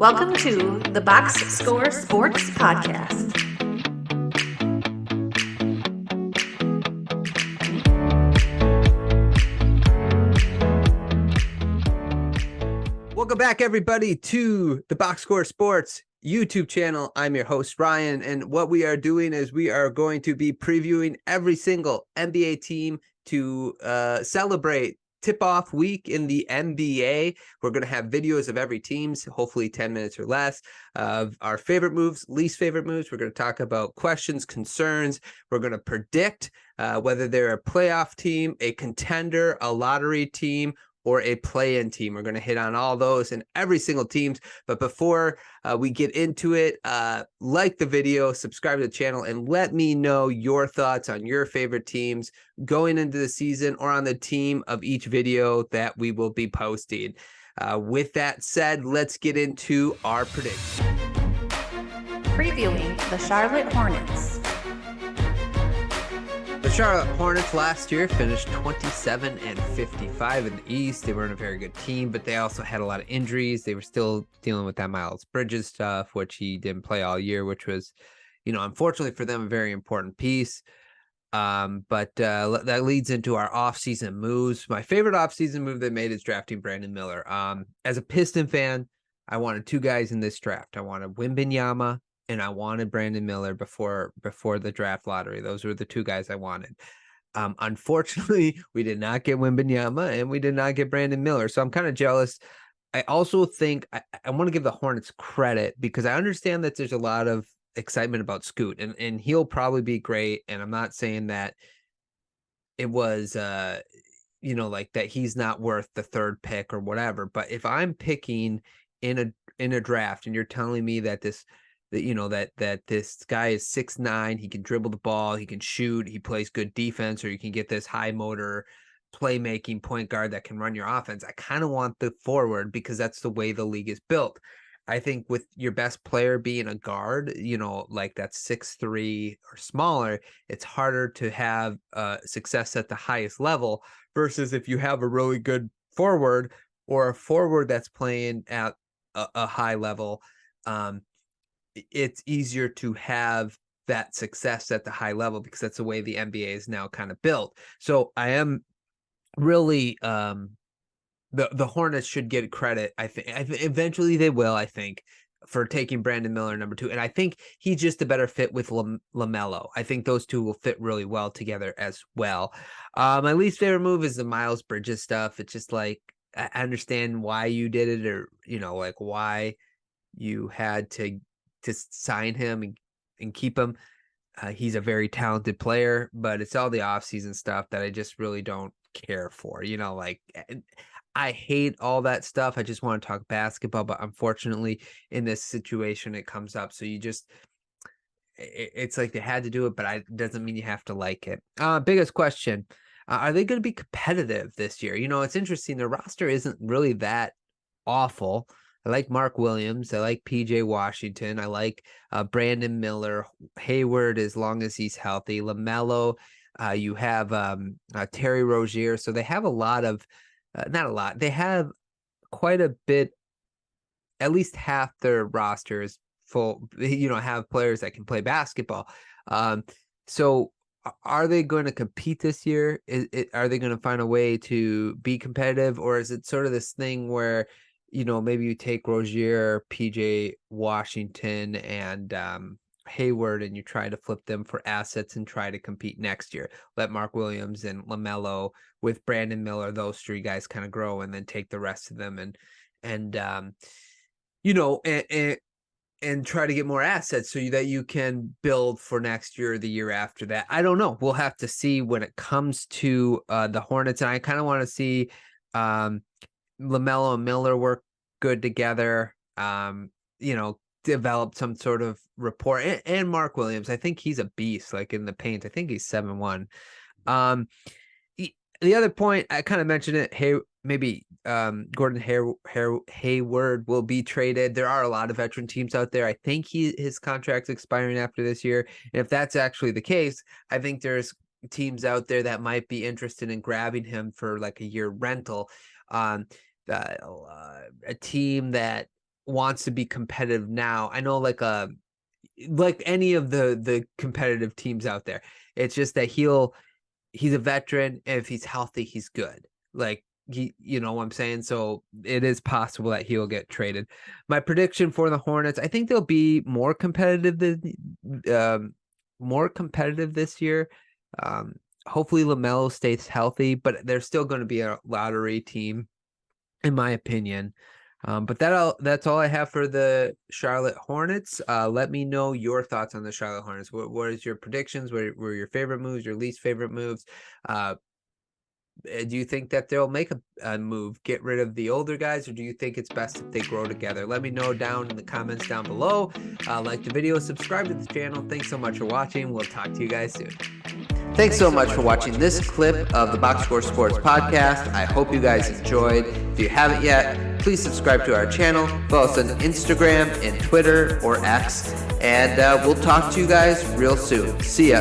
Welcome to the Box Score Sports Podcast. Welcome back, everybody, to the Box Score Sports YouTube channel. I'm your host, Ryan, and what we are doing is we are going to be previewing every single NBA team to celebrate tip-off week in the NBA. We're going to have videos of every team's, hopefully 10 minutes or less, of our favorite moves, least favorite moves. We're going to talk about questions, concerns. We're going to predict whether they're a playoff team, a contender, a lottery team, or a play-in team. We're going to hit on all those and every single teams. But before we get into it, like the video, subscribe to the channel, and let me know your thoughts on your favorite teams going into the season or on the team of each video that we will be posting. With that said, let's get into our prediction. Previewing the Charlotte Hornets. The Charlotte Hornets last year finished 27-55 in the East. They weren't a very good team, but they also had a lot of injuries. They were still dealing with that Miles Bridges stuff, which he didn't play all year, which was, unfortunately for them, a very important piece. But that leads into our offseason moves. My favorite offseason move they made is drafting Brandon Miller. As a Piston fan, I wanted two guys in this draft. I wanted Wembanyama and I wanted Brandon Miller before the draft lottery. Those were the two guys I wanted. Unfortunately, we did not get Wembanyama and we did not get Brandon Miller. So I'm kind of jealous. I also think I want to give the Hornets credit because I understand that there's a lot of excitement about Scoot and he'll probably be great. And I'm not saying that it was, like that he's not worth the third pick or whatever. But if I'm picking in a draft and you're telling me that this guy is 6'9", he can dribble the ball, he can shoot, he plays good defense, or you can get this high motor playmaking point guard that can run your offense. I kind of want the forward because that's the way the league is built. I think with your best player being a guard, like that's 6'3" or smaller, it's harder to have success at the highest level versus if you have a really good forward or a forward that's playing at a high level. It's easier to have that success at the high level because that's the way the NBA is now kind of built. So I am really the Hornets should get credit. I think eventually they will, I think, for taking Brandon Miller number 2. And I think he's just a better fit with LaMelo. I think those two will fit really well together as well. My least favorite move is the Miles Bridges stuff. It's just like, I understand why you did it or, like why you had to sign him and keep him. He's a very talented player, but it's all the offseason stuff that I just really don't care for. I hate all that stuff. I just want to talk basketball, but unfortunately in this situation it comes up. So it's like they had to do it, but it doesn't mean you have to like it. Biggest question. Are they going to be competitive this year? It's interesting. The roster isn't really that awful. I like Mark Williams. I like PJ Washington. I like Brandon Miller, Hayward, as long as he's healthy. LaMelo. You have Terry Rozier. So they have a lot of, not a lot. They have quite a bit. At least half their roster is full. Have players that can play basketball. So are they going to compete this year? Are they going to find a way to be competitive, or is it sort of this thing where maybe you take Rozier, PJ Washington, and Hayward, and you try to flip them for assets and try to compete next year. Let Mark Williams and LaMelo with Brandon Miller, those three guys kind of grow, and then take the rest of them and try to get more assets so that you can build for next year or the year after that. I don't know. We'll have to see when it comes to the Hornets, and I kind of want to see LaMelo and Miller work good together, develop some sort of rapport. And Mark Williams, I think he's a beast, like in the paint. I think he's 7'1". The other point, I kind of mentioned it, maybe Gordon Hayward will be traded. There are a lot of veteran teams out there. I think his contract's expiring after this year. And if that's actually the case, I think there's teams out there that might be interested in grabbing him for like a year rental. A team that wants to be competitive now. I know like any of the competitive teams out there. It's just that he's a veteran, and if he's healthy, he's good. Like you know what I'm saying? So it is possible that he'll get traded. My prediction for the Hornets, I think they'll be more competitive this year. Hopefully LaMelo stays healthy, but they're still going to be a lottery team, in my opinion. But that's all I have for the Charlotte Hornets. Let me know your thoughts on the Charlotte Hornets. What is your predictions? What were your favorite moves, your least favorite moves? Do you think that they'll make a move, get rid of the older guys, or do you think it's best if they grow together? Let me know down in the comments down below. Like the video, subscribe to the channel. Thanks so much for watching. We'll talk to you guys soon. Thanks so much for watching this clip of the Box Score Sports Podcast. I hope you guys enjoyed. If you haven't yet, please subscribe to our channel. Follow us on Instagram and Twitter or X. And we'll talk to you guys real soon. See ya.